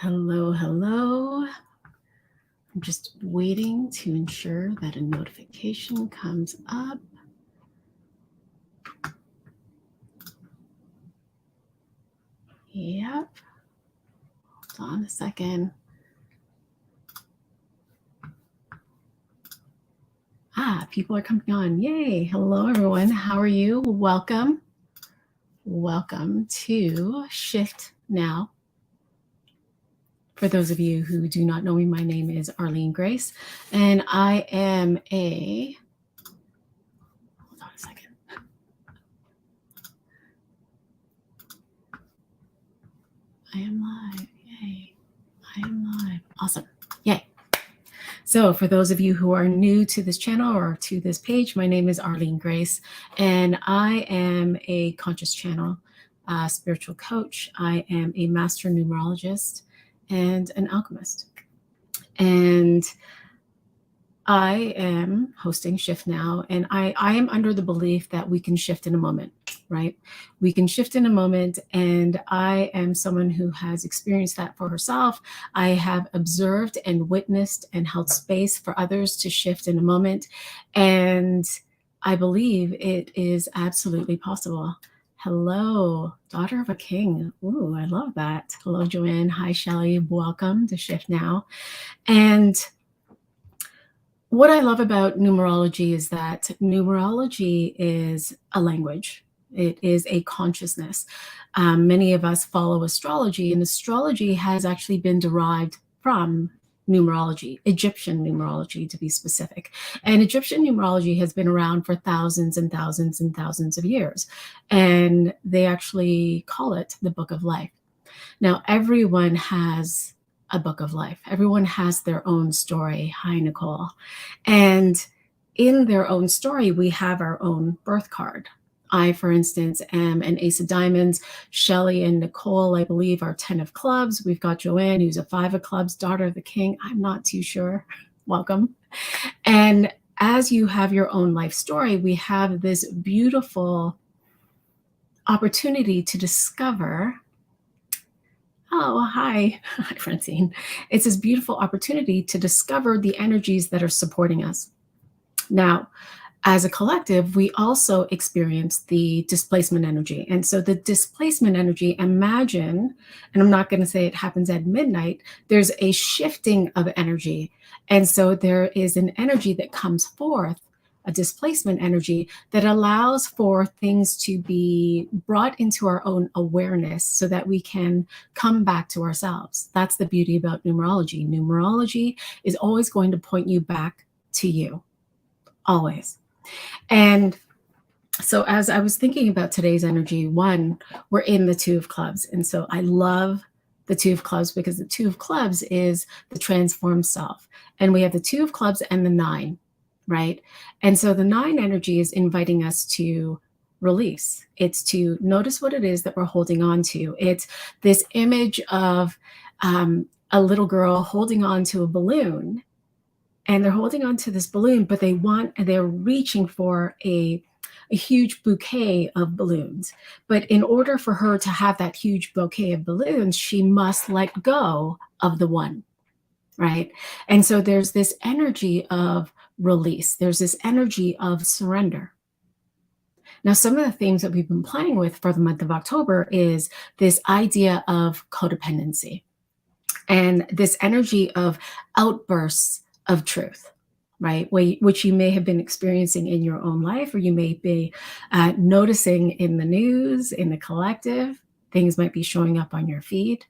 Hello, hello. I'm just waiting to ensure that a notification comes up. Yep. Hold on a second. People are coming on. Yay. Hello, everyone. How are you? Welcome. Welcome to Shift Now. For those of you who do not know me, my name is Arlene Grace, and I am a... Hold on a second. I am live. Yay. I am live. Awesome. Yay. So for those of you who are new to this channel or to this page, my name is Arlene Grace, and I am a conscious channel spiritual coach. I am a master numerologist and an alchemist. And I am hosting Shift Now, and I am under the belief that we can shift in a moment, right? We can shift in a moment, and I am someone who has experienced that for herself. I have observed and witnessed and held space for others to shift in a moment, and I believe it is absolutely possible. Hello, daughter of a king. Ooh, I love that. Hello, Joanne. Hi, Shelly. Welcome to Shift Now. And what I love about numerology is that numerology is a language. It is a consciousness. Many of us follow astrology, and astrology has actually been derived from numerology, Egyptian numerology to be specific. And Egyptian numerology has been around for thousands and thousands and thousands of years. And they actually call it the Book of Life. Now, everyone has a book of life. Everyone has their own story. Hi, Nicole. And in their own story, we have our own birth card. I, for instance, am an Ace of Diamonds. Shelly and Nicole, I believe, are 10 of clubs. We've got Joanne, who's a 5 of clubs, daughter of the king. I'm not too sure. Welcome. And as you have your own life story, we have this beautiful opportunity to discover. Oh, hi. Hi, Francine. It's this beautiful opportunity to discover the energies that are supporting us. Now, as a collective, we also experience the displacement energy. And so the displacement energy, imagine, and I'm not going to say it happens at midnight, there's a shifting of energy. And so there is an energy that comes forth, a displacement energy that allows for things to be brought into our own awareness so that we can come back to ourselves. That's the beauty about numerology. Numerology is always going to point you back to you, always. And so as I was thinking about today's energy, one, we're in the 2 of clubs. And so I love the 2 of clubs because the 2 of clubs is the transformed self. And we have the 2 of clubs and the 9. Right? And so the 9 energy is inviting us to release. It's to notice what it is that we're holding on to. It's this image of a little girl holding on to a balloon, and they're holding on to this balloon, but they're reaching for a huge bouquet of balloons. But in order for her to have that huge bouquet of balloons, she must let go of the one. Right? And so there's this energy of release. There's this energy of surrender. Now, some of the themes that we've been playing with for the month of October is this idea of codependency and this energy of outbursts of truth, right? Which you may have been experiencing in your own life, or you may be noticing in the news, in the collective. Things might be showing up on your feed.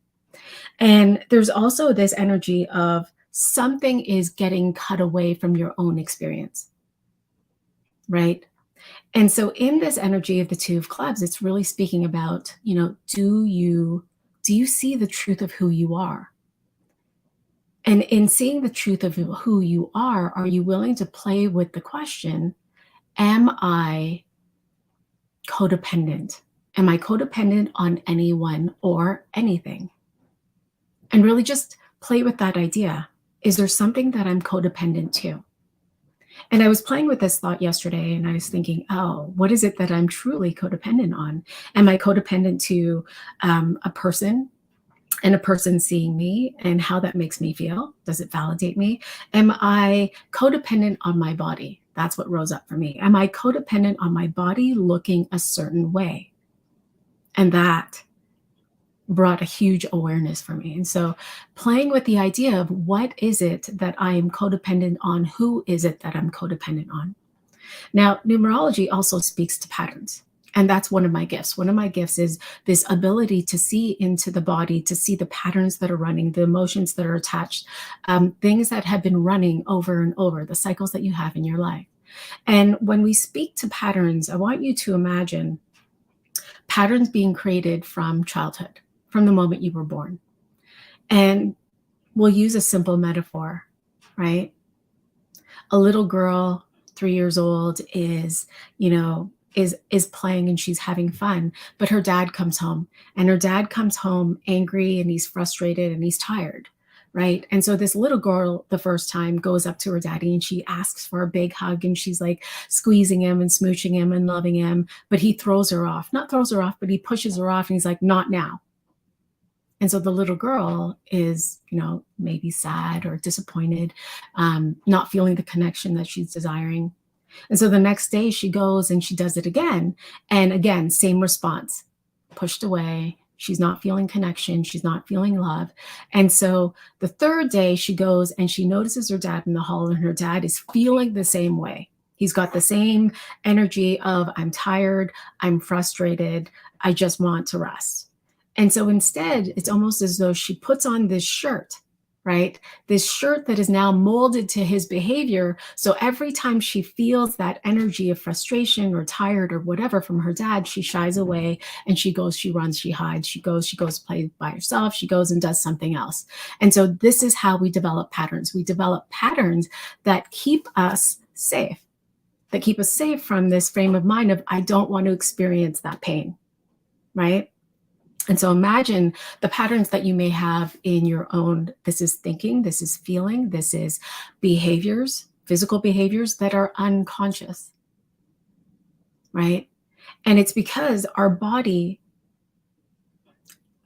And there's also this energy of something is getting cut away from your own experience, right? And so in this energy of the 2 of clubs, it's really speaking about, do you see the truth of who you are? And in seeing the truth of who you are you willing to play with the question, am I codependent? Am I codependent on anyone or anything? And really just play with that idea. Is there something that I'm codependent to? And I was playing with this thought yesterday, and I was thinking, oh, what is it that I'm truly codependent on? Am I codependent to a person? and a person seeing me and how that makes me feel. Does it validate me? Am I codependent on my body? That's what rose up for me. Am I codependent on my body looking a certain way? And that brought a huge awareness for me. And so playing with the idea of what is it that I am codependent on? Who is it that I'm codependent on? Now, numerology also speaks to patterns. And that's one of my gifts. One of my gifts is this ability to see into the body, to see the patterns that are running, the emotions that are attached, things that have been running over and over, the cycles that you have in your life. And when we speak to patterns, I want you to imagine patterns being created from childhood, from the moment you were born. And we'll use a simple metaphor, right? A little girl, 3 years old, is playing and she's having fun, but her dad comes home, and her dad comes home angry and he's frustrated and he's tired, right? And so this little girl, the first time, goes up to her daddy and she asks for a big hug, and she's like squeezing him and smooching him and loving him, but he throws her off. Not throws her off, but he pushes her off, and he's like, not now. And so the little girl is, maybe sad or disappointed, not feeling the connection that she's desiring. And so the next day she goes and she does it again. And again, same response, pushed away. She's not feeling connection. She's not feeling love. And so the third day she goes and she notices her dad in the hall, and her dad is feeling the same way. He's got the same energy of, I'm tired, I'm frustrated, I just want to rest. And so instead, it's almost as though she puts on this shirt, right? This shirt that is now molded to his behavior. So every time she feels that energy of frustration or tired or whatever from her dad, she shies away and she goes, she runs, she hides, she goes play by herself, she goes and does something else. And so this is how we develop patterns. We develop patterns that keep us safe, from this frame of mind of, I don't want to experience that pain, right? And so imagine the patterns that you may have in your own, this is thinking, this is feeling, this is behaviors, physical behaviors that are unconscious, right? And it's because our body,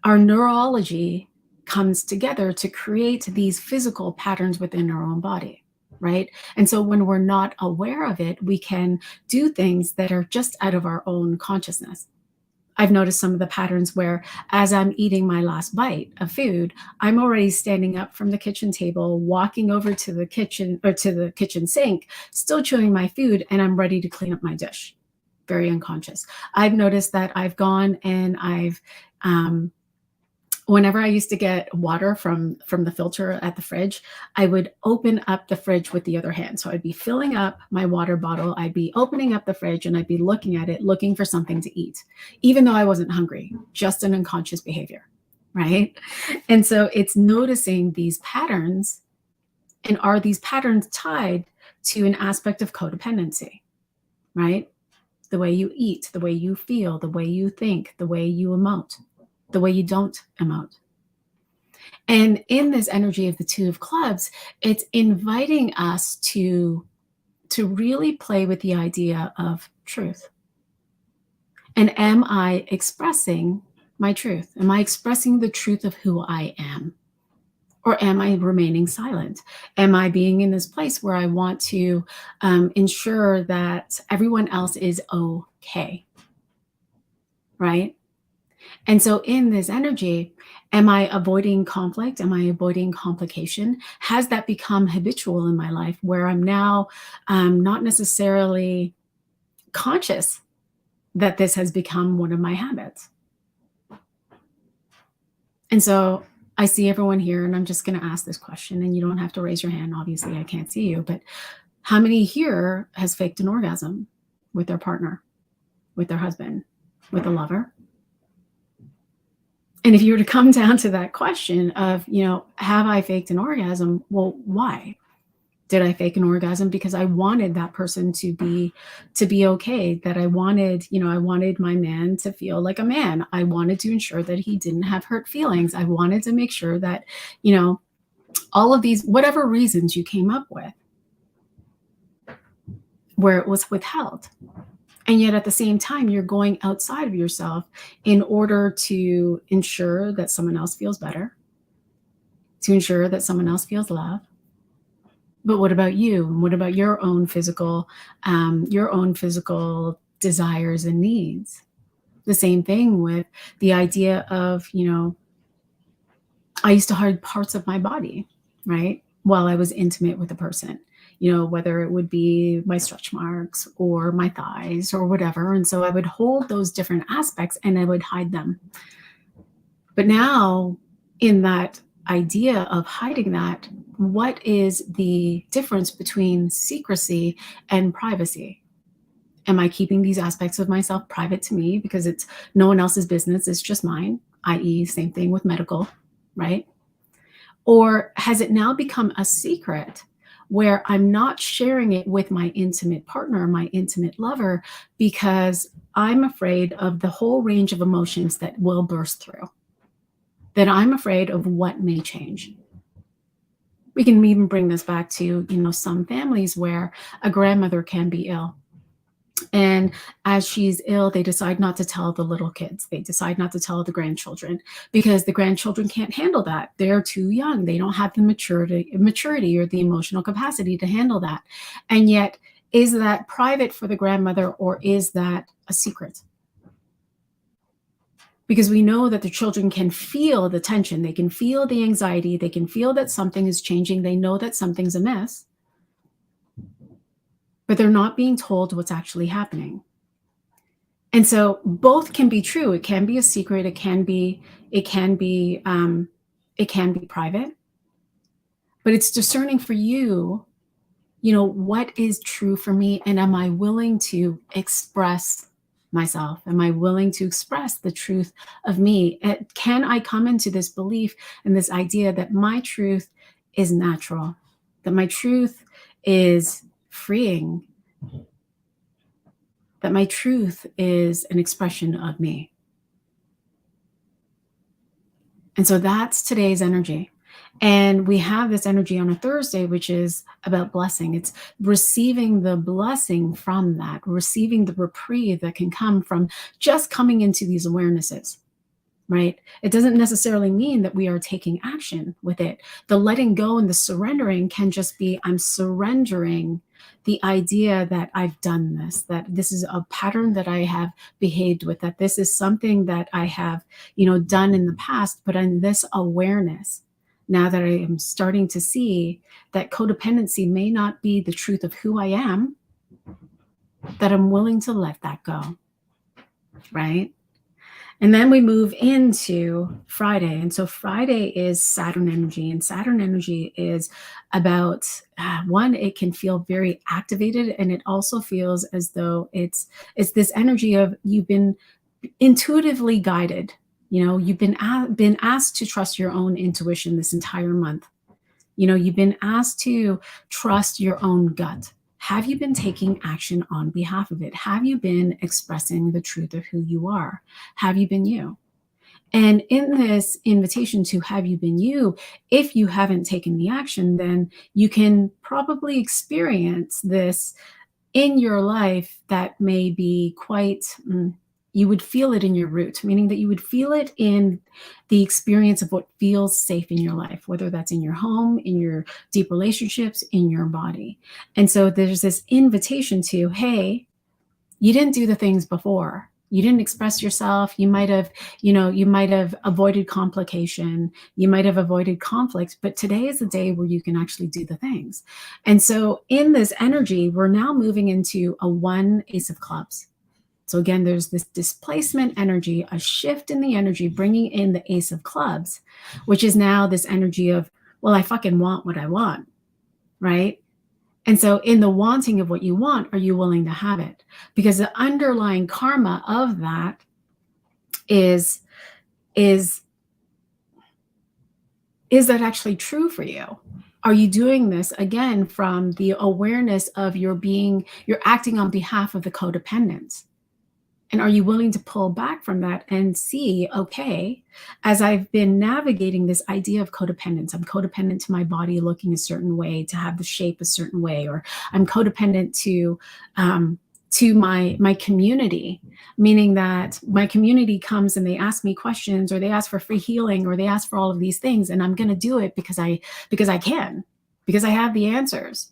our neurology comes together to create these physical patterns within our own body, right? And so when we're not aware of it, we can do things that are just out of our own consciousness. I've noticed some of the patterns where, as I'm eating my last bite of food, I'm already standing up from the kitchen table, walking over to the kitchen or to the kitchen sink, still chewing my food, and I'm ready to clean up my dish. Very unconscious. I've noticed that I've gone and I've, whenever I used to get water from the filter at the fridge, I would open up the fridge with the other hand. So I'd be filling up my water bottle, I'd be opening up the fridge, and I'd be looking at it, looking for something to eat, even though I wasn't hungry, just an unconscious behavior, right? And so it's noticing these patterns, and are these patterns tied to an aspect of codependency, right? The way you eat, the way you feel, the way you think, the way you emote, the way you don't emote. And in this energy of the Two of Clubs, it's inviting us to really play with the idea of truth. And am I expressing my truth? Am I expressing the truth of who I am? Or am I remaining silent? Am I being in this place where I want to ensure that everyone else is okay? Right? And so in this energy, am I avoiding conflict? Am I avoiding complication? Has that become habitual in my life where I'm now not necessarily conscious that this has become one of my habits? And so I see everyone here, and I'm just going to ask this question, and you don't have to raise your hand. Obviously, I can't see you, but how many here has faked an orgasm with their partner, with their husband, with a lover? And if you were to come down to that question of, have I faked an orgasm? Well, why? Did I fake an orgasm because I wanted that person to be okay, that I wanted my man to feel like a man. I wanted to ensure that he didn't have hurt feelings. I wanted to make sure that, all of these, whatever reasons you came up with, where it was withheld. And yet at the same time, you're going outside of yourself in order to ensure that someone else feels better, to ensure that someone else feels love. But what about you? And what about your own physical desires and needs? The same thing with the idea of, I used to hide parts of my body, right? While I was intimate with a person, whether it would be my stretch marks or my thighs or whatever. And so I would hold those different aspects and I would hide them. But now, in that idea of hiding that, what is the difference between secrecy and privacy? Am I keeping these aspects of myself private to me because it's no one else's business, it's just mine, i.e., same thing with medical, right? Or has it now become a secret where I'm not sharing it with my intimate partner, my intimate lover, because I'm afraid of the whole range of emotions that will burst through, that I'm afraid of what may change? We can even bring this back to, some families where a grandmother can be ill. And as she's ill, they decide not to tell the little kids. They decide not to tell the grandchildren because the grandchildren can't handle that. They're too young. They don't have the maturity or the emotional capacity to handle that. And yet, is that private for the grandmother or is that a secret? Because we know that the children can feel the tension. They can feel the anxiety. They can feel that something is changing. They know that something's amiss. But they're not being told what's actually happening. And so both can be true. It can be a secret. It can be private. But it's discerning for you, what is true for me, and am I willing to express myself? Am I willing to express the truth of me? Can I come into this belief and this idea that my truth is natural, that my truth is freeing, that my truth is an expression of me? And so that's today's energy. And we have this energy on a Thursday, which is about blessing. It's receiving the blessing from that, receiving the reprieve that can come from just coming into these awarenesses, right? It doesn't necessarily mean that we are taking action with it. The letting go and the surrendering can just be, I'm surrendering the idea that I've done this, that this is a pattern that I have behaved with, that this is something that I have, done in the past, but in this awareness, now that I am starting to see that codependency may not be the truth of who I am, that I'm willing to let that go, right? And then we move into Friday. And so Friday is Saturn energy. And Saturn energy is about, one, it can feel very activated. And it also feels as though it's this energy of you've been intuitively guided. You've been asked to trust your own intuition this entire month. You've been asked to trust your own gut. Have you been taking action on behalf of it? Have you been expressing the truth of who you are? Have you been you? And in this invitation to have you been you, if you haven't taken the action, then you can probably experience this in your life that may be quite, you would feel it in your root, meaning that you would feel it in the experience of what feels safe in your life, whether that's in your home, in your deep relationships, in your body. And so there's this invitation to, hey, you didn't do the things before. You didn't express yourself. You might have avoided complication. You might have avoided conflict, but today is the day where you can actually do the things. And so in this energy, we're now moving into a 1 Ace of Clubs. So again, there's this displacement energy, a shift in the energy, bringing in the Ace of Clubs, which is now this energy of, well, I fucking want what I want, right? And so in the wanting of what you want, are you willing to have it? Because the underlying karma of that is that actually true for you? Are you doing this again from the awareness of you're acting on behalf of the codependence? And are you willing to pull back from that and see, okay, as I've been navigating this idea of codependence, I'm codependent to my body looking a certain way, to have the shape a certain way, or I'm codependent to to my community, meaning that my community comes and they ask me questions, or they ask for free healing, or they ask for all of these things, and I'm going to do it because I can, because I have the answers,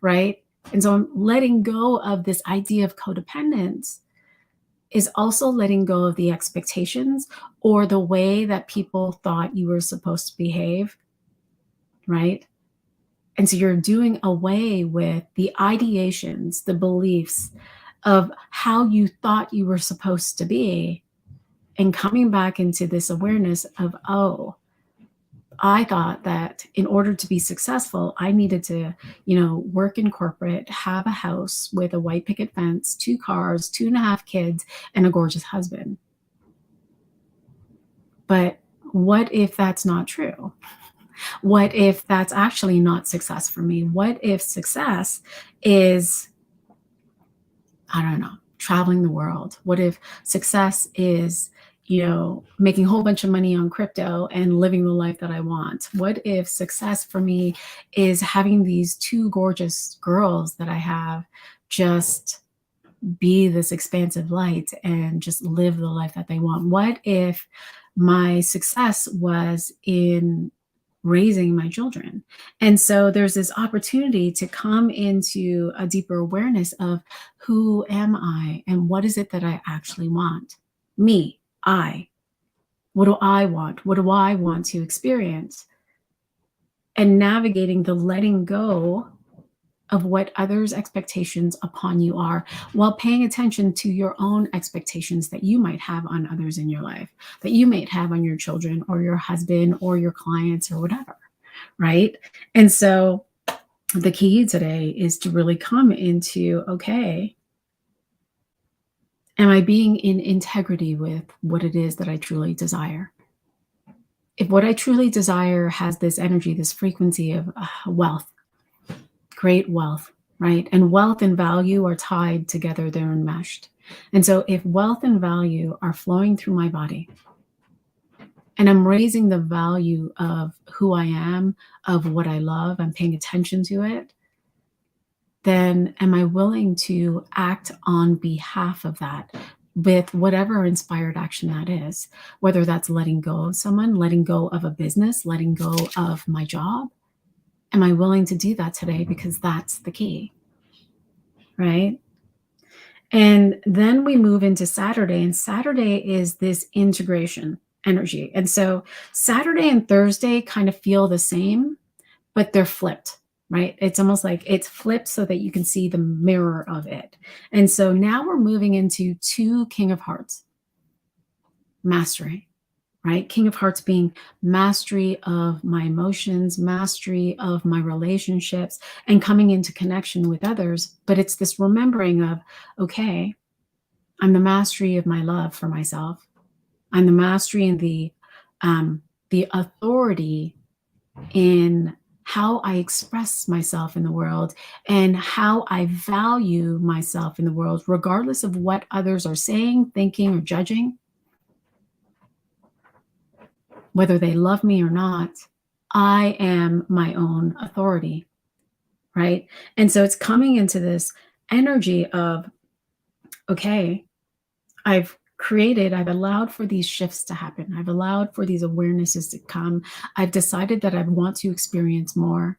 right? And so I'm letting go of this idea of codependence, is also letting go of the expectations or the way that people thought you were supposed to behave, right? And so you're doing away with the ideations, the beliefs of how you thought you were supposed to be, and coming back into this awareness of, oh, I thought that in order to be successful, I needed to, work in corporate, have a house with a white picket fence, 2 cars, 2.5 kids, and a gorgeous husband. But what if that's not true? What if that's actually not success for me? What if success is, I don't know, traveling the world? What if success is, making a whole bunch of money on crypto and living the life that I want? What if success for me is having these 2 gorgeous girls that I have just be this expansive light and just live the life that they want? What if my success was in raising my children? And so there's this opportunity to come into a deeper awareness of, who am I and what is it that I actually want? Me, I. What do I want? What do I want to experience? And navigating the letting go of what others' expectations upon you are, while paying attention to your own expectations that you might have on others in your life, that you might have on your children or your husband or your clients or whatever, right? And so the key today is to really come into, okay, am I being in integrity with what it is that I truly desire? If what I truly desire has this energy, this frequency of wealth, great wealth, right? And wealth and value are tied together, they're enmeshed. And so if wealth and value are flowing through my body, and I'm raising the value of who I am, of what I love, I'm paying attention to it, then am I willing to act on behalf of that with whatever inspired action that is, whether that's letting go of someone, letting go of a business, letting go of my job? Am I willing to do that today? Because that's the key, right? And then we move into Saturday, and Saturday is this integration energy. And so Saturday and Thursday kind of feel the same, but they're flipped, right? It's almost like it's flipped so that you can see the mirror of it. And so now we're moving into 2 King of Hearts, mastery. Right? King of Hearts being mastery of my emotions, mastery of my relationships, and coming into connection with others. But it's this remembering of, okay, I'm the mastery of my love for myself. I'm the mastery and the authority in how I express myself in the world and how I value myself in the world, regardless of what others are saying, thinking, or judging. Whether they love me or not, I am my own authority, right? And so it's coming into this energy of, okay, I've allowed for these shifts to happen. I've allowed for these awarenesses to come. I've decided that I want to experience more,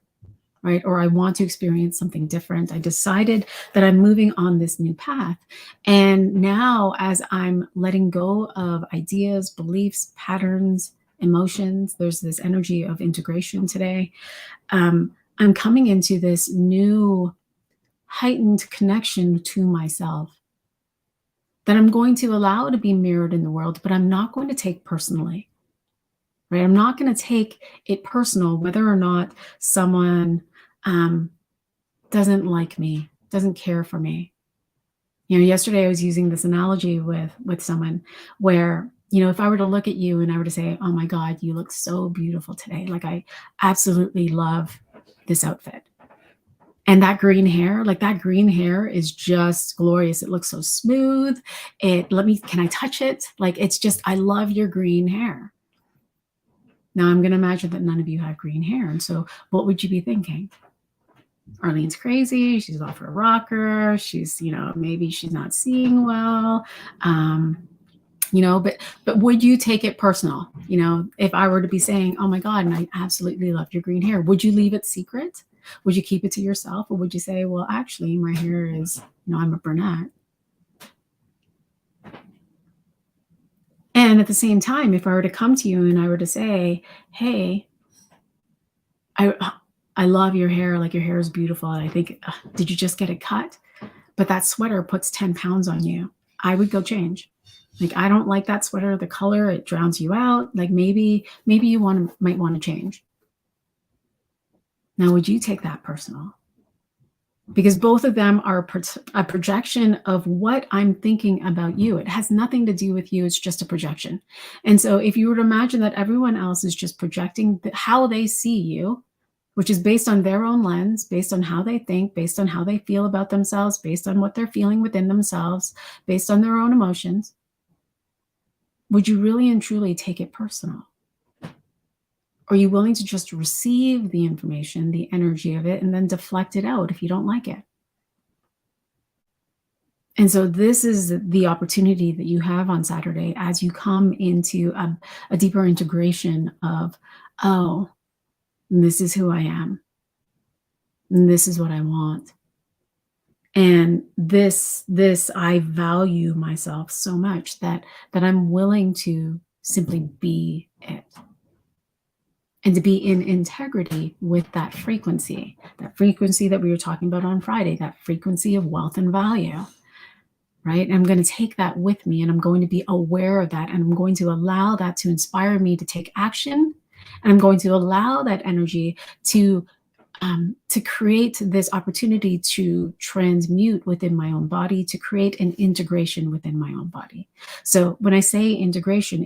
right? Or I want to experience something different. I decided that I'm moving on this new path. And now, as I'm letting go of ideas, beliefs, patterns, emotions, there's this energy of integration today. I'm coming into this new heightened connection to myself that I'm going to allow to be mirrored in the world, but I'm not going to take personally, right? I'm not going to take it personal whether or not someone doesn't like me, doesn't care for me. Yesterday I was using this analogy with someone where, if I were to look at you and I were to say, oh my God, you look so beautiful today. Like, I absolutely love this outfit. And that green hair is just glorious. It looks so smooth. Can I touch it? Like, it's just, I love your green hair. Now I'm going to imagine that none of you have green hair. And so what would you be thinking? Arlene's crazy. She's off her rocker. She's, maybe she's not seeing well. But would you take it personal? If I were to be saying, oh my God, and I absolutely love your green hair, would you leave it secret? Would you keep it to yourself? Or would you say, well, actually, my hair is, I'm a brunette? And at the same time, if I were to come to you and I were to say, hey, I love your hair, like your hair is beautiful, and I think, did you just get it cut? But that sweater puts 10 pounds on you. I would go change. Like, I don't like that sweater, the color, it drowns you out. Like, maybe you might want to change. Now, would you take that personal? Because both of them are a projection of what I'm thinking about you. It has nothing to do with you. It's just a projection. And so if you were to imagine that everyone else is just projecting how they see you, which is based on their own lens, based on how they think, based on how they feel about themselves, based on what they're feeling within themselves, based on their own emotions, would you really and truly take it personal? Are you willing to just receive the information, the energy of it, and then deflect it out if you don't like it? And so this is the opportunity that you have on Saturday as you come into a deeper integration of, oh, this is who I am. And this is what I want. And this I value myself so much that I'm willing to simply be it. And to be in integrity with that frequency that we were talking about on Friday, that frequency of wealth and value, right? And I'm going to take that with me, and I'm going to be aware of that, and I'm going to allow that to inspire me to take action. And I'm going to allow that energy to create this opportunity to transmute within my own body, to create an integration within my own body. So when I say integration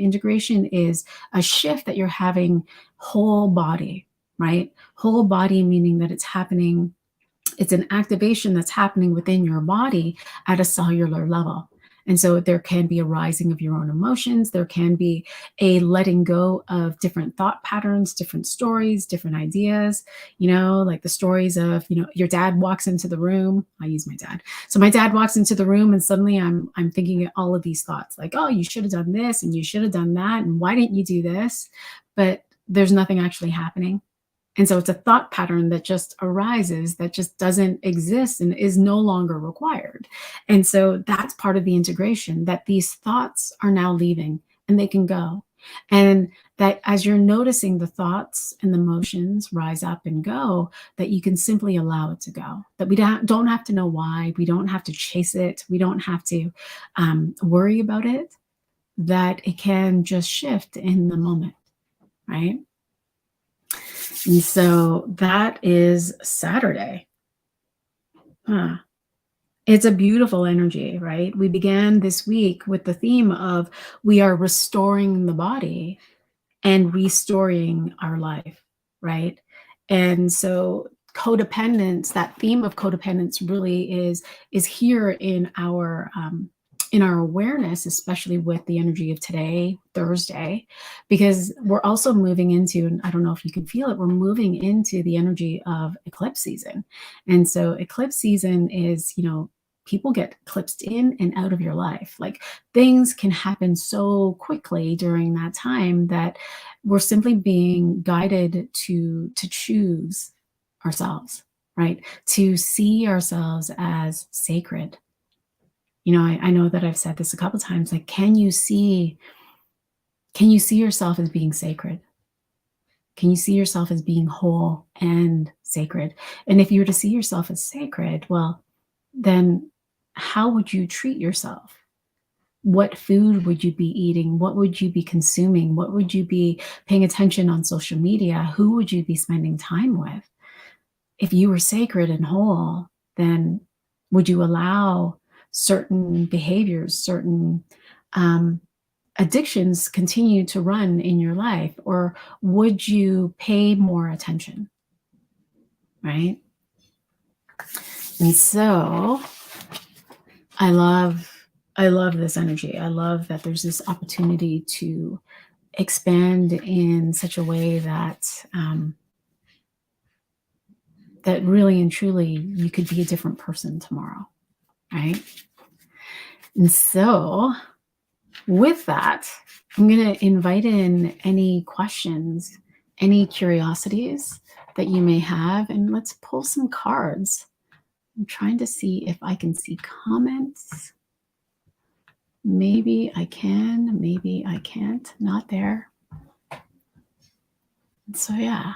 is a shift that you're having whole body, right? Whole body, meaning that it's happening, it's an activation that's happening within your body at a cellular level. And so there can be a rising of your own emotions. There can be a letting go of different thought patterns, different stories, different ideas, like the stories of, your dad walks into the room. I use my dad. So my dad walks into the room and suddenly I'm thinking all of these thoughts like, oh, you should have done this and you should have done that. And why didn't you do this? But there's nothing actually happening. And so it's a thought pattern that just arises, that just doesn't exist and is no longer required. And so that's part of the integration, that these thoughts are now leaving and they can go. And that as you're noticing the thoughts and the emotions rise up and go, that you can simply allow it to go. That we don't have to know why. We don't have to chase it. We don't have to worry about it. That it can just shift in the moment, right? And so that is Saturday. It's a beautiful energy, right? We began this week with the theme of we are restoring the body and restoring our life, right? And so codependence, that theme of codependence really is here in our awareness, especially with the energy of today, Thursday, because we're also moving into, and I don't know if you can feel it, we're moving into the energy of eclipse season. And so eclipse season is, people get eclipsed in and out of your life. Like things can happen so quickly during that time that we're simply being guided to choose ourselves, right? To see ourselves as sacred. I know that I've said this a couple of times, like, can you see yourself as being sacred? Can you see yourself as being whole and sacred? And if you were to see yourself as sacred, well, then how would you treat yourself? What food would you be eating? What would you be consuming? What would you be paying attention on social media? Who would you be spending time with? If you were sacred and whole, then would you allow certain behaviors, certain addictions continue to run in your life, or would you pay more attention, right? And so I love this energy. I love that there's this opportunity to expand in such a way that that really and truly you could be a different person tomorrow, right? And so with that, I'm going to invite in any questions, any curiosities that you may have, and let's pull some cards. I'm trying to see if I can see comments. Maybe I can, maybe I can't. Not there. So yeah.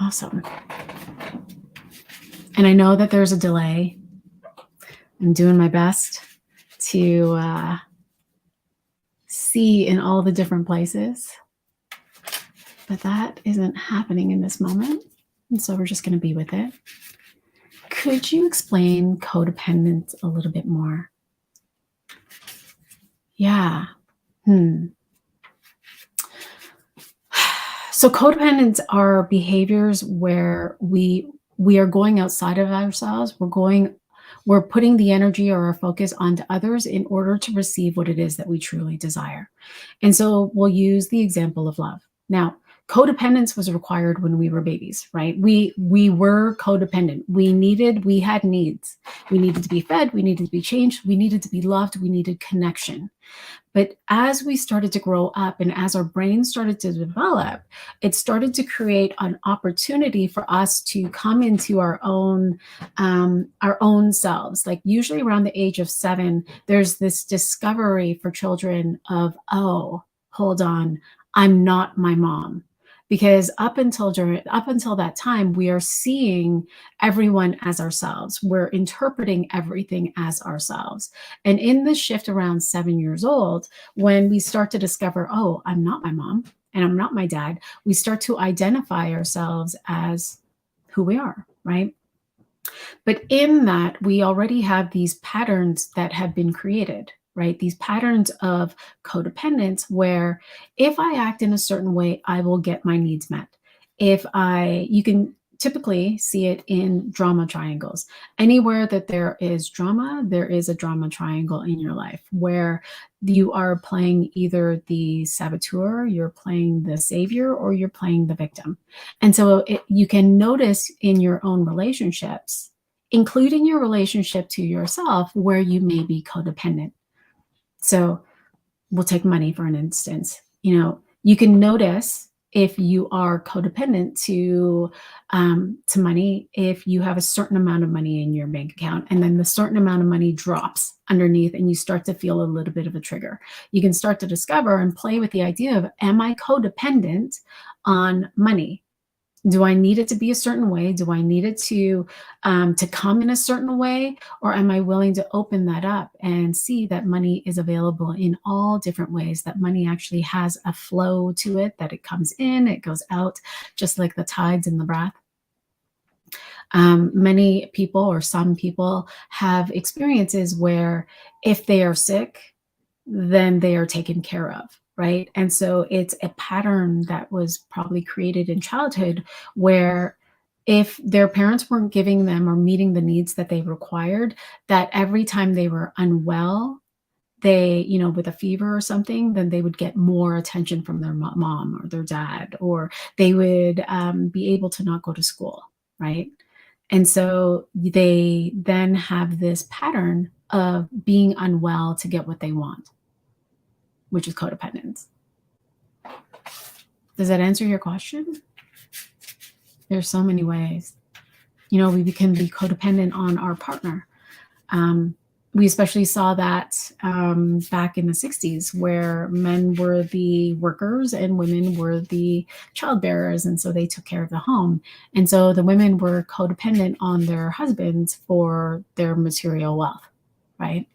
Awesome. And I know that there's a delay. I'm doing my best to see in all the different places, but that isn't happening in this moment. And so we're just going to be with it. Could you explain codependence a little bit more? Yeah. So codependence are behaviors where we are going outside of ourselves. We're putting the energy or our focus onto others in order to receive what it is that we truly desire. And so we'll use the example of love. Now, codependence was required when we were babies, right? We were codependent. We had needs. We needed to be fed. We needed to be changed. We needed to be loved. We needed connection. But as we started to grow up and as our brains started to develop, it started to create an opportunity for us to come into our own selves. Like usually around the age of 7, there's this discovery for children of, oh, hold on, I'm not my mom. Because up until that time, we are seeing everyone as ourselves. We're interpreting everything as ourselves. And in the shift around 7 years old, when we start to discover, oh, I'm not my mom and I'm not my dad, we start to identify ourselves as who we are, right? But in that, we already have these patterns that have been created, right? These patterns of codependence where if I act in a certain way, I will get my needs met. You can typically see it in drama triangles. Anywhere that there is drama, there is a drama triangle in your life where you are playing either the saboteur, you're playing the savior, or you're playing the victim. And so you can notice in your own relationships, including your relationship to yourself, where you may be codependent. So we'll take money for an instance. You can notice if you are codependent to money, if you have a certain amount of money in your bank account and then the certain amount of money drops underneath and you start to feel a little bit of a trigger. You can start to discover and play with the idea of, am I codependent on money? Do I need it to be a certain way? Do I need it to come in a certain way? Or am I willing to open that up and see that money is available in all different ways, that money actually has a flow to it, that it comes in, it goes out, just like the tides in the breath? Many people or some people have experiences where if they are sick, then they are taken care of, right? And so it's a pattern that was probably created in childhood where if their parents weren't giving them or meeting the needs that they required, that every time they were unwell, they, with a fever or something, then they would get more attention from their mom or their dad, or they would be able to not go to school, right? And so they then have this pattern of being unwell to get what they want, which is codependence. Does that answer your question? There's so many ways. We can be codependent on our partner. We especially saw that back in the 60s where men were the workers and women were the child bearers. And so they took care of the home. And so the women were codependent on their husbands for their material wealth, right?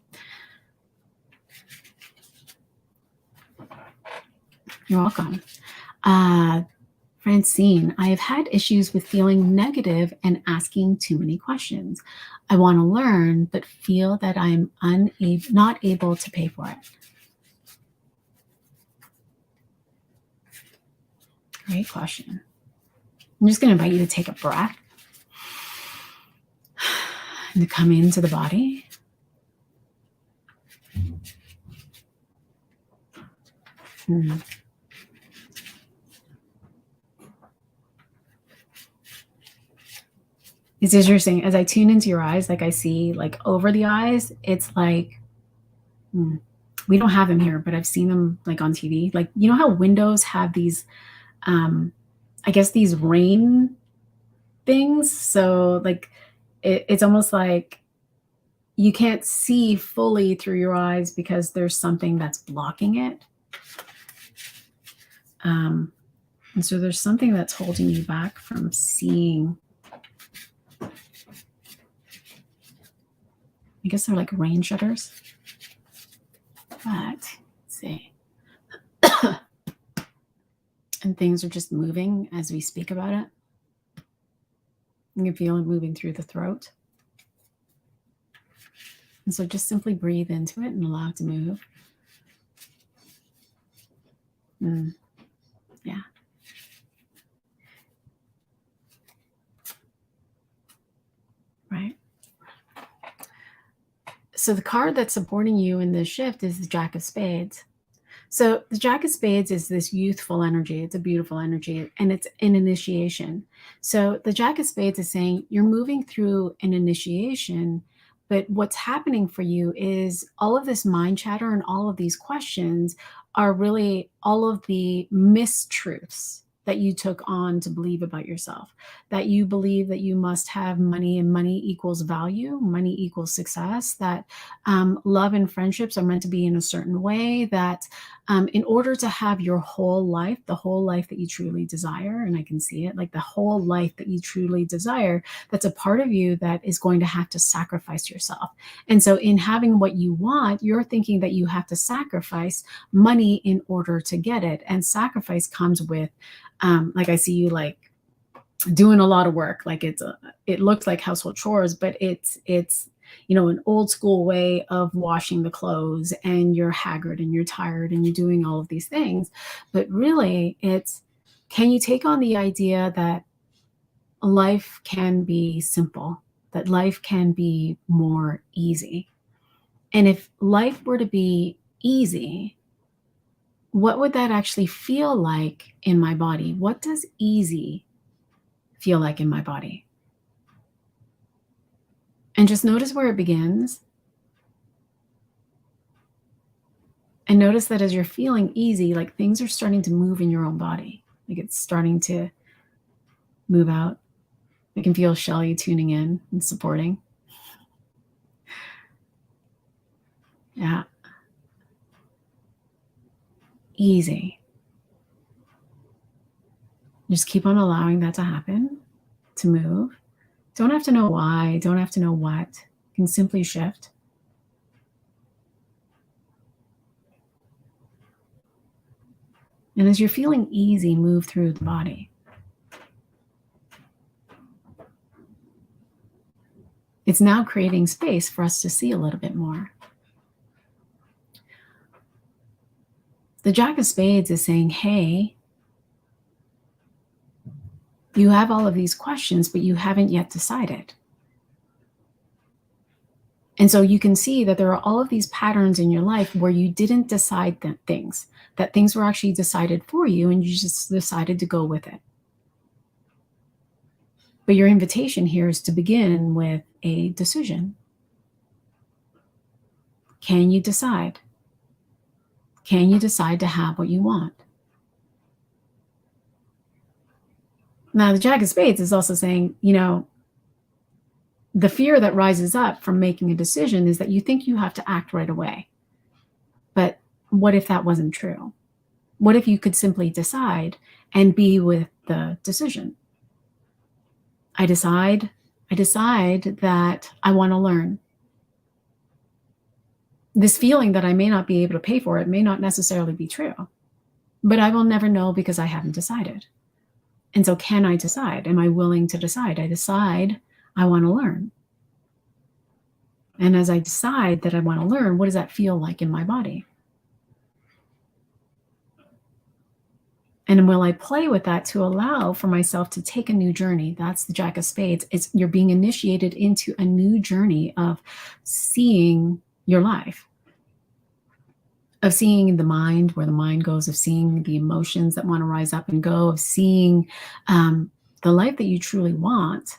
You're welcome. Francine, I have had issues with feeling negative and asking too many questions. I want to learn, but feel that I'm not able to pay for it. Great question. I'm just going to invite you to take a breath and to come into the body. Hmm. It's interesting. As I tune into your eyes, like I see like over the eyes, it's like, hmm, we don't have them here, but I've seen them like on TV. Like, you know how windows have these, um, I guess these rain things? So like it's almost like you can't see fully through your eyes because there's something that's blocking it. And so there's something that's holding you back from seeing. I guess they're like rain shutters. But let's see. And things are just moving as we speak about it. You can feel it moving through the throat. And so just simply breathe into it and allow it to move. Yeah. Right. So the card that's supporting you in this shift is the Jack of Spades. So the Jack of Spades is this youthful energy. It's a beautiful energy, and it's an initiation. So the Jack of Spades is saying you're moving through an initiation, but what's happening for you is all of this mind chatter and all of these questions are really all of the mistruths that you took on to believe about yourself, that you believe that you must have money and money equals value, money equals success, that love and friendships are meant to be in a certain way, that in order to have your whole life, the whole life that you truly desire, and I can see it, like the whole life that you truly desire, that's a part of you that is going to have to sacrifice yourself. And so in having what you want, you're thinking that you have to sacrifice money in order to get it. And sacrifice comes with, like I see you like doing a lot of work. Like it looks like household chores, but it's an old school way of washing the clothes, and you're haggard and you're tired and you're doing all of these things. But really it's, can you take on the idea that life can be simple, that life can be more easy? And if life were to be easy, what would that actually feel like in my body? What does easy feel like in my body? And just notice where it begins. And notice that as you're feeling easy, like things are starting to move in your own body. Like it's starting to move out. I can feel Shelly tuning in and supporting. Yeah. Easy. Just keep on allowing that to happen, to move. Don't have to know why, don't have to know what. You can simply shift. And as you're feeling easy, move through the body. It's now creating space for us to see a little bit more. The Jack of Spades is saying, hey, you have all of these questions, but you haven't yet decided. And so you can see that there are all of these patterns in your life where you didn't decide that things were actually decided for you, and you just decided to go with it. But your invitation here is to begin with a decision. Can you decide? Can you decide to have what you want? Now, the Jack of Spades is also saying, the fear that rises up from making a decision is that you think you have to act right away. But what if that wasn't true? What if you could simply decide and be with the decision? I decide that I want to learn. This feeling that I may not be able to pay for it may not necessarily be true, but I will never know because I haven't decided. And so can I decide? Am I willing to decide? I decide I want to learn. And as I decide that I want to learn, what does that feel like in my body? And will I play with that to allow for myself to take a new journey? That's the Jack of Spades. You're being initiated into a new journey of seeing your life, of seeing the mind, where the mind goes, of seeing the emotions that want to rise up and go, of seeing the life that you truly want,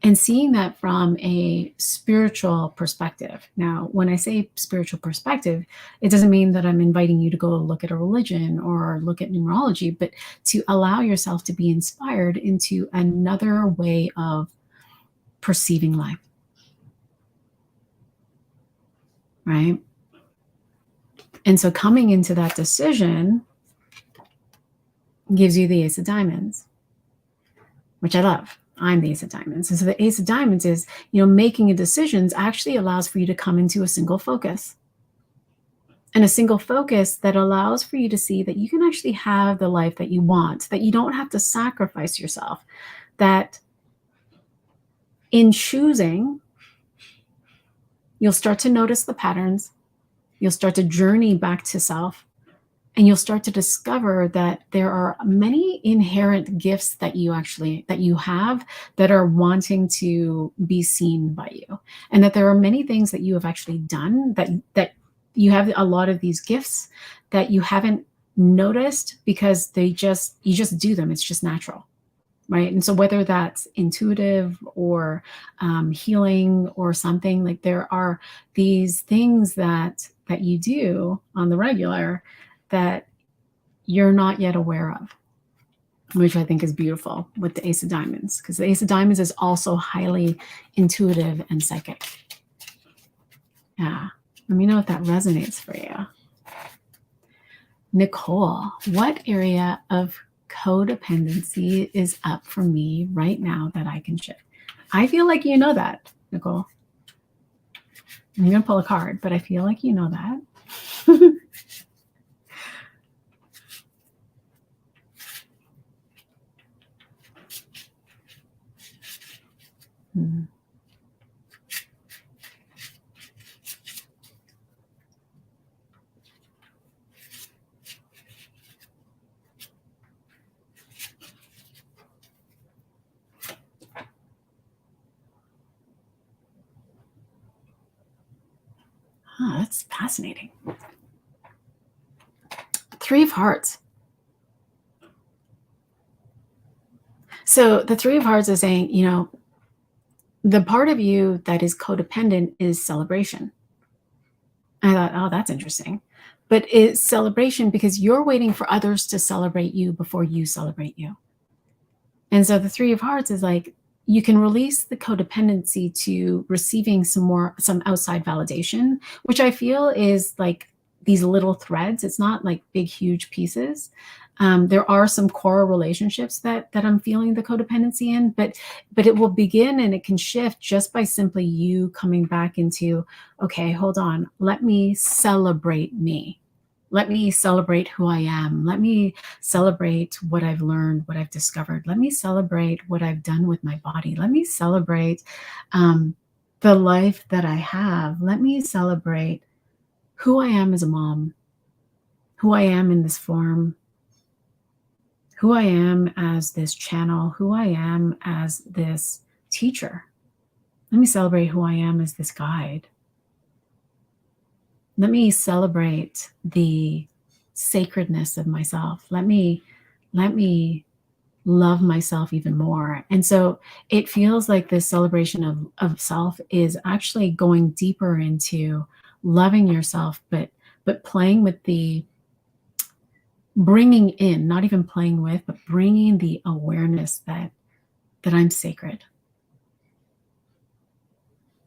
and seeing that from a spiritual perspective. Now, when I say spiritual perspective, it doesn't mean that I'm inviting you to go look at a religion or look at numerology, but to allow yourself to be inspired into another way of perceiving life, right? And so coming into that decision gives you the Ace of Diamonds, which I love. I'm the Ace of Diamonds. And so the Ace of Diamonds is, making a decision actually allows for you to come into a single focus. And a single focus that allows for you to see that you can actually have the life that you want, that you don't have to sacrifice yourself, that in choosing, you'll start to notice the patterns, you'll start to journey back to self, and you'll start to discover that there are many inherent gifts that you have that are wanting to be seen by you. And that there are many things that you have actually done that you have a lot of these gifts that you haven't noticed because you just do them. It's just natural. Right. And so whether that's intuitive or healing or something, like there are these things that you do on the regular that you're not yet aware of, which I think is beautiful with the Ace of Diamonds, because the Ace of Diamonds is also highly intuitive and psychic. Yeah. Let me know if that resonates for you. Nicole, what area of codependency is up for me right now that I can shift? I feel like you know that, Nicole. I'm going to pull a card, but I feel like you know that. That's fascinating. Three of Hearts. So the Three of Hearts is saying, the part of you that is codependent is celebration. I thought, oh, that's interesting. But it's celebration because you're waiting for others to celebrate you before you celebrate you. And so the Three of Hearts is like, you can release the codependency to receiving some outside validation, which I feel is like these little threads. It's not like big, huge pieces. There are some core relationships that I'm feeling the codependency in, but it will begin and it can shift just by simply you coming back into, okay, hold on, let me celebrate me. Let me celebrate who I am. Let me celebrate what I've learned, what I've discovered. Let me celebrate what I've done with my body. Let me celebrate the life that I have. Let me celebrate who I am as a mom, who I am in this form, who I am as this channel, who I am as this teacher. Let me celebrate who I am as this guide. Let me celebrate the sacredness of myself. Let me love myself even more. And so it feels like this celebration of self is actually going deeper into loving yourself, but playing with the bringing in, not even playing with, but bringing the awareness that I'm sacred.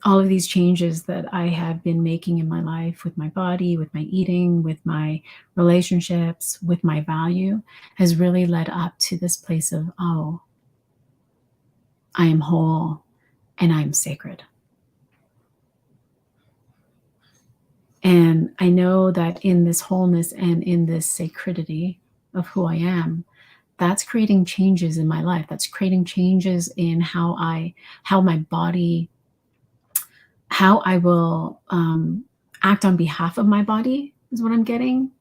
All of these changes that I have been making in my life with my body, with my eating, with my relationships, with my value has really led up to this place of, oh, I am whole and I'm sacred. And I know that in this wholeness and in this sacredity of who I am, that's creating changes in my life. That's creating changes in how my body, how I will act on behalf of my body is what I'm getting.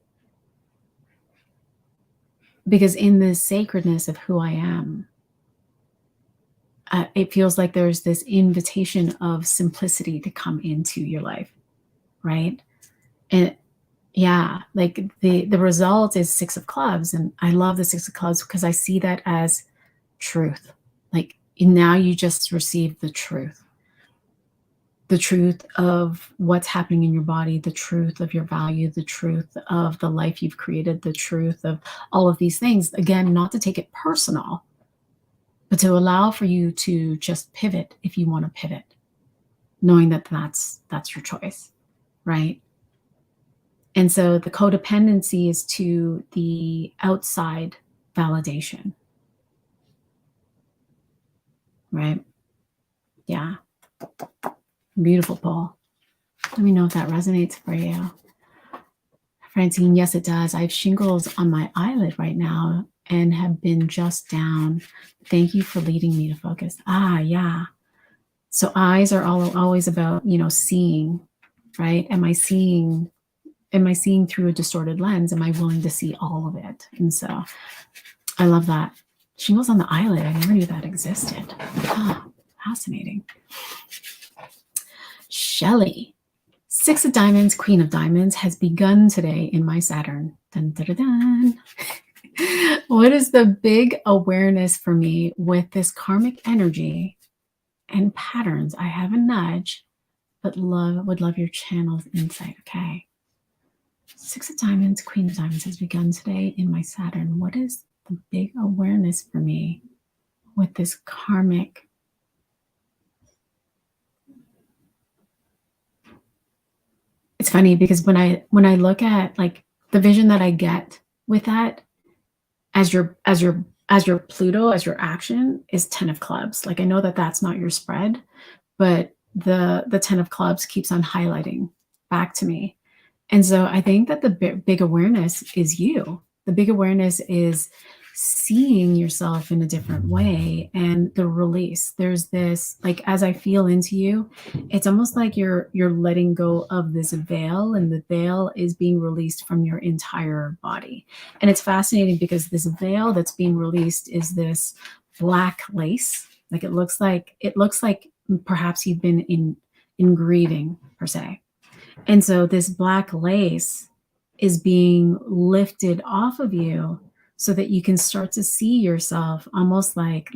Because in this sacredness of who I am, it feels like there's this invitation of simplicity to come into your life, right? And Yeah, like the result is 6 of clubs, and I love the 6 of clubs because I see that as truth. Like, now you just received the truth of what's happening in your body, the truth of your value, the truth of the life you've created, the truth of all of these things. Again, not to take it personal, but to allow for you to just pivot if you want to pivot, knowing that that's your choice, right? And so the codependency is to the outside validation, right? Yeah. Beautiful, Paul. Let me know if that resonates for you. Francine, yes, it does. I have shingles on my eyelid right now and have been just down. Thank you for leading me to focus. Ah, yeah. So eyes are always about, seeing, right? Am I seeing through a distorted lens? Am I willing to see all of it? And so I love that. Shingles on the eyelid. I never knew that existed. Oh, fascinating. Shelley, 6 of diamonds, Queen of diamonds has begun today in my Saturn. Dun, dun, dun, dun. What is the big awareness for me with this karmic energy and patterns? I have a nudge, but would love your channel's insight. Okay. 6 of diamonds, Queen of diamonds has begun today in my Saturn. What is the big awareness for me with this karmic? It's funny because when I look at like the vision that I get with that as your Pluto, as your action is 10 of clubs. Like, I know that that's not your spread, but the 10 of clubs keeps on highlighting back to me. And so I think that the big awareness is you. The big awareness is seeing yourself in a different way, and the release. There's this, like, as I feel into you, it's almost like you're letting go of this veil, and the veil is being released from your entire body. And it's fascinating because this veil that's being released is this black lace. Like, it looks like perhaps you've been in grieving per se. And so this black lace is being lifted off of you so that you can start to see yourself almost like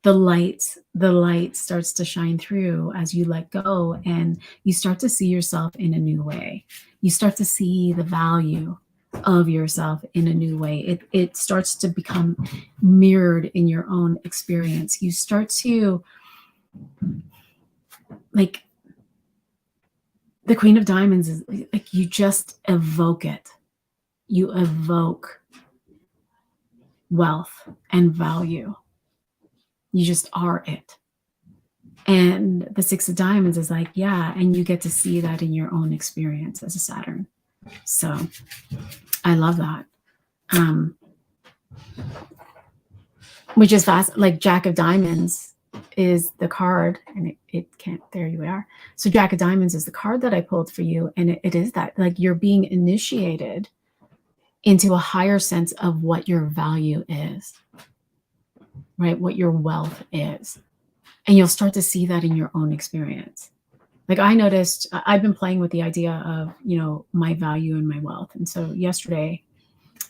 the light starts to shine through as you let go, and you start to see yourself in a new way. You start to see the value of yourself in a new way. It starts to become mirrored in your own experience. You start to, like, the Queen of Diamonds is like, you just evoke it. You evoke wealth and value. You just are it. And the 6 of diamonds is like, yeah, and you get to see that in your own experience as a Saturn. So I love that. Which is fast. Like, Jack of Diamonds is the card, and it can't, there you are. So Jack of Diamonds is the card that I pulled for you, and it is that, like, you're being initiated into a higher sense of what your value is, right? What your wealth is. And you'll start to see that in your own experience. Like, I noticed, I've been playing with the idea of, my value and my wealth. And so yesterday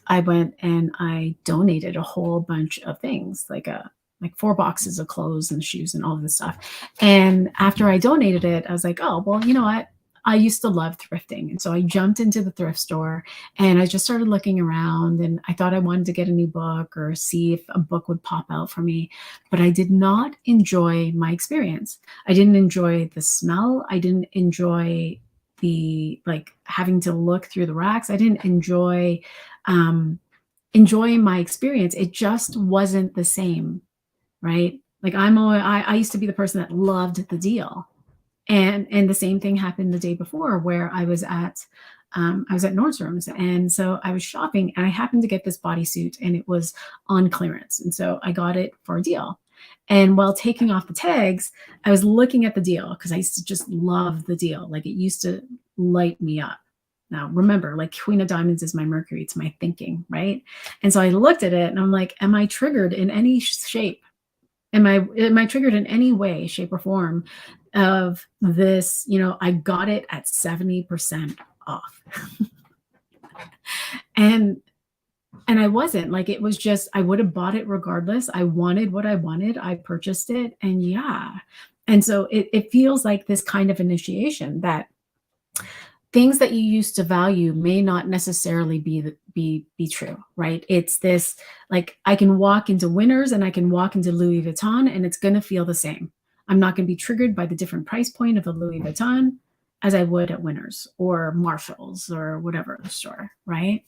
I went and I donated a whole bunch of things, like 4 boxes of clothes and shoes and all of this stuff. And after I donated it, I was like, oh, well, you know what? I used to love thrifting. And so I jumped into the thrift store and I just started looking around, and I thought I wanted to get a new book or see if a book would pop out for me. But I did not enjoy my experience. I didn't enjoy the smell. I didn't enjoy the, like, having to look through the racks. I didn't enjoy my experience. It just wasn't the same, right? Like, I used to be the person that loved the deal. And the same thing happened the day before, where I was at Nordstrom's, and so I was shopping, and I happened to get this bodysuit, and it was on clearance, and so I got it for a deal. And while taking off the tags, I was looking at the deal because I used to just love the deal. Like, it used to light me up. Now, remember, like, Queen of Diamonds is my Mercury. It's my thinking, right? And so I looked at it, and I'm like, am I triggered in any shape? Am I triggered in any way, shape, or form of this? I got it at 70% off. And I wasn't like, it was just, I would have bought it regardless. I wanted what I wanted. I purchased it. And yeah. And so it feels like this kind of initiation that things that you used to value may not necessarily be true, right? It's this, like, I can walk into Winners and I can walk into Louis Vuitton and it's going to feel the same. I'm not going to be triggered by the different price point of a Louis Vuitton as I would at Winners or Marshalls or whatever store, right?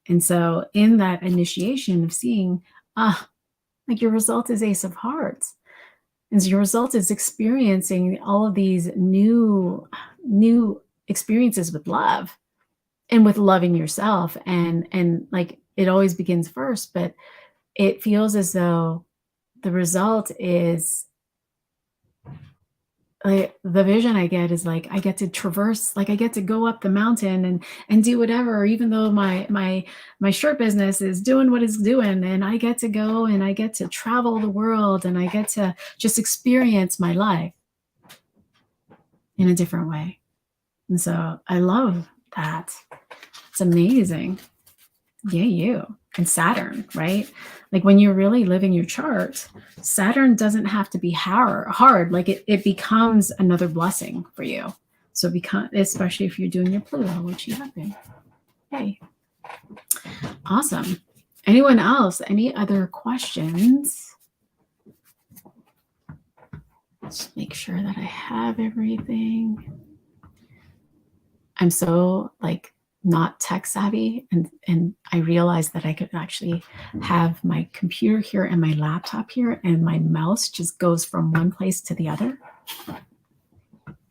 And so in that initiation of seeing, like, your result is Ace of Hearts. And so your result is experiencing all of these new experiences with love and with loving yourself. And like, it always begins first, but it feels as though the result is, like, the vision I get is like, I get to traverse, like I get to go up the mountain and do whatever, even though my shirt business is doing what it's doing, and I get to go and I get to travel the world and I get to just experience my life in a different way. And so I love that. It's amazing. Yeah, you. And Saturn, right? Like, when you're really living your chart, Saturn doesn't have to be hard. Like, it becomes another blessing for you. So especially if you're doing your Pluto, which you have been. Hey, awesome. Anyone else? Any other questions? Let's make sure that I have everything. I'm so, like, not tech savvy, and I realized that I could actually have my computer here and my laptop here, and my mouse just goes from one place to the other.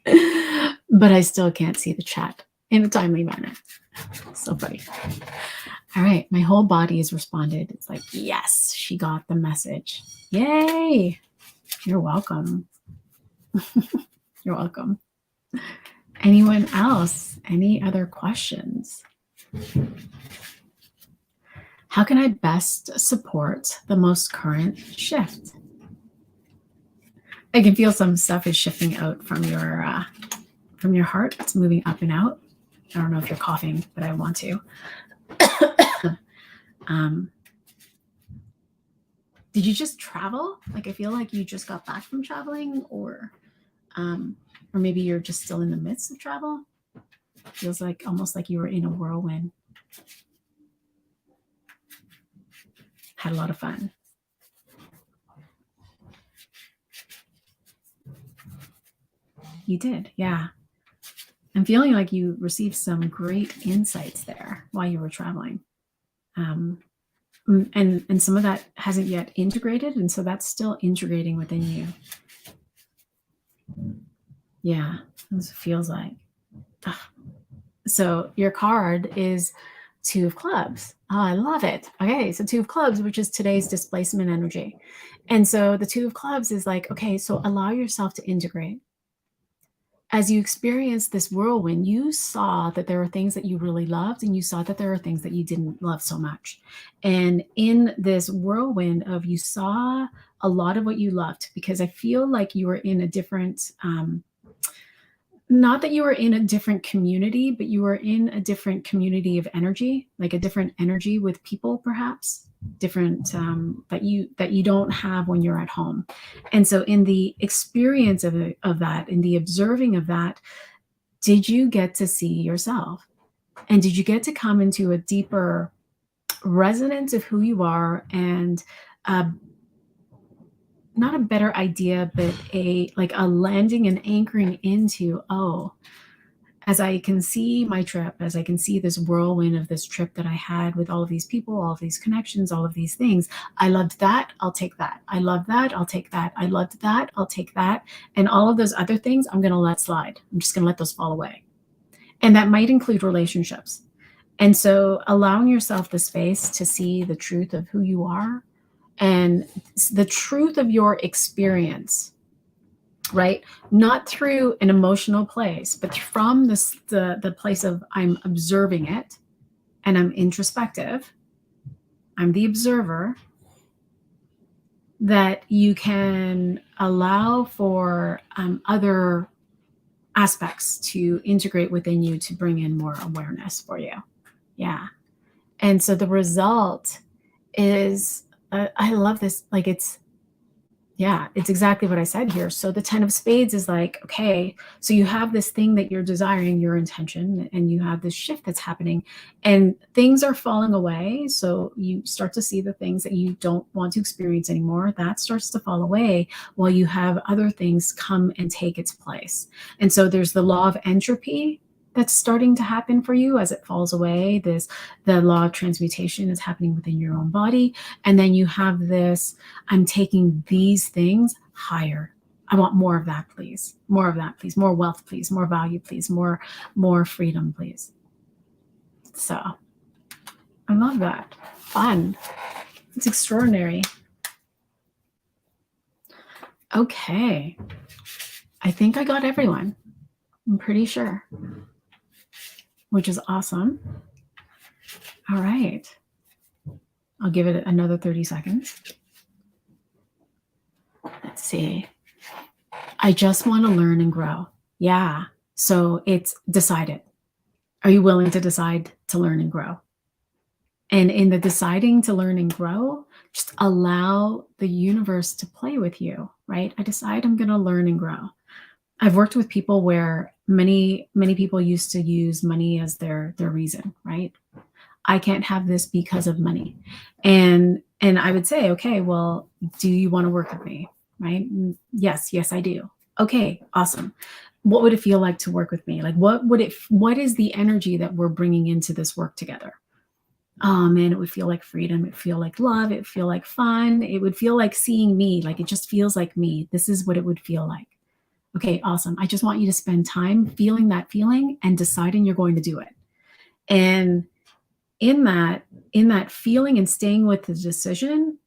But I still can't see the chat in a timely manner. So funny. All right, my whole body has responded. It's like, yes, she got the message. Yay! You're welcome. You're welcome. Anyone else? Any other questions? How can I best support the most current shift? I can feel some stuff is shifting out from your heart. It's moving up and out. I don't know if you're coughing, but I want to. Did you just travel? Like, I feel like you just got back from traveling, or maybe you're just still in the midst of travel. Feels like almost like you were in a whirlwind. Had a lot of fun. You did, yeah. I'm feeling like you received some great insights there while you were traveling. And some of that hasn't yet integrated, and so that's still integrating within you. Yeah, this feels like. So your card is Two of Clubs. Oh, I love it. Okay, so Two of Clubs, which is today's displacement energy. And so the Two of Clubs is like, okay, so allow yourself to integrate. As you experience this whirlwind, you saw that there are things that you really loved, and you saw that there are things that you didn't love so much. And in this whirlwind of, you saw a lot of what you loved, because I feel like you were in a different, not that you were in a different community, but you were in a different community of energy, like a different energy with people, perhaps different, that you don't have when you're at home. And so in the experience of that, in the observing of that, did you get to see yourself? And did you get to come into a deeper resonance of who you are, and not a better idea, but a landing and anchoring into, oh, as I can see my trip, as I can see this whirlwind of this trip that I had with all of these people, all of these connections, all of these things. I loved that. I'll take that. I love that. I'll take that. I loved that. I'll take that. And all of those other things, I'm going to let slide. I'm just going to let those fall away. And that might include relationships. And so allowing yourself the space to see the truth of who you are and the truth of your experience, right? Not through an emotional place, but from the place of, I'm observing it and I'm introspective. I'm the observer. That you can allow for other aspects to integrate within you to bring in more awareness for you. Yeah. And so the result is, I love this. Like yeah, it's exactly what I said here. So the 10 of spades is like, okay, so you have this thing that you're desiring, your intention, and you have this shift that's happening and things are falling away. So you start to see the things that you don't want to experience anymore. That starts to fall away while you have other things come and take its place. And so there's the law of entropy that's starting to happen for you as it falls away. The law of transmutation is happening within your own body. And then you have this, I'm taking these things higher. I want more of that, please. More of that, please. More wealth, please. More value, please. More freedom, please. So I love that. Fun. It's extraordinary. Okay. I think I got everyone. I'm pretty sure, which is awesome. All right. I'll give it another 30 seconds. Let's see. I just want to learn and grow. Yeah. So it's decided. Are you willing to decide to learn and grow? And in the deciding to learn and grow, just allow the universe to play with you, right? I decide I'm going to learn and grow. I've worked with people where many people used to use money as their reason, right? I can't have this because of money. And I would say, okay, well, do you want to work with me? Right? Yes, I do. Okay, awesome. What would it feel like to work with me? Like, what is the energy that we're bringing into this work together? Oh man, it would feel like freedom. It would feel like love. It would feel like fun. It would feel like seeing me. Like, it just feels like me. This is what it would feel like. Okay, awesome. I just want you to spend time feeling that feeling and deciding you're going to do it. And in that feeling and staying with the decision,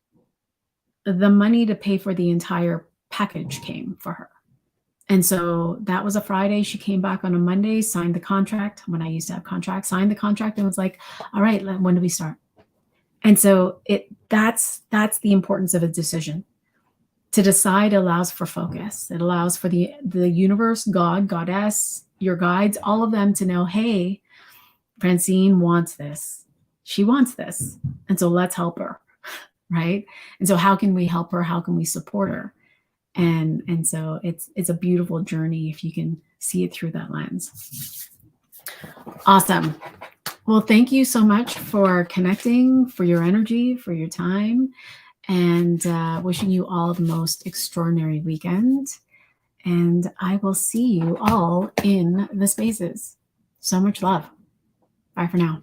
the money to pay for the entire package came for her. And so that was a Friday. She came back on a Monday, signed the contract. When I used to have contracts, signed the contract and was like, all right, when do we start? And so that's the importance of a decision. To decide allows for focus. It allows for the universe, God, goddess, your guides, all of them to know, hey, Francine wants this. She wants this. And so let's help her, right? And so how can we help her? How can we support her? And so it's a beautiful journey if you can see it through that lens. Awesome. Well, thank you so much for connecting, for your energy, for your time, and wishing you all the most extraordinary weekend. And I will see you all in the spaces. So much love. Bye for now.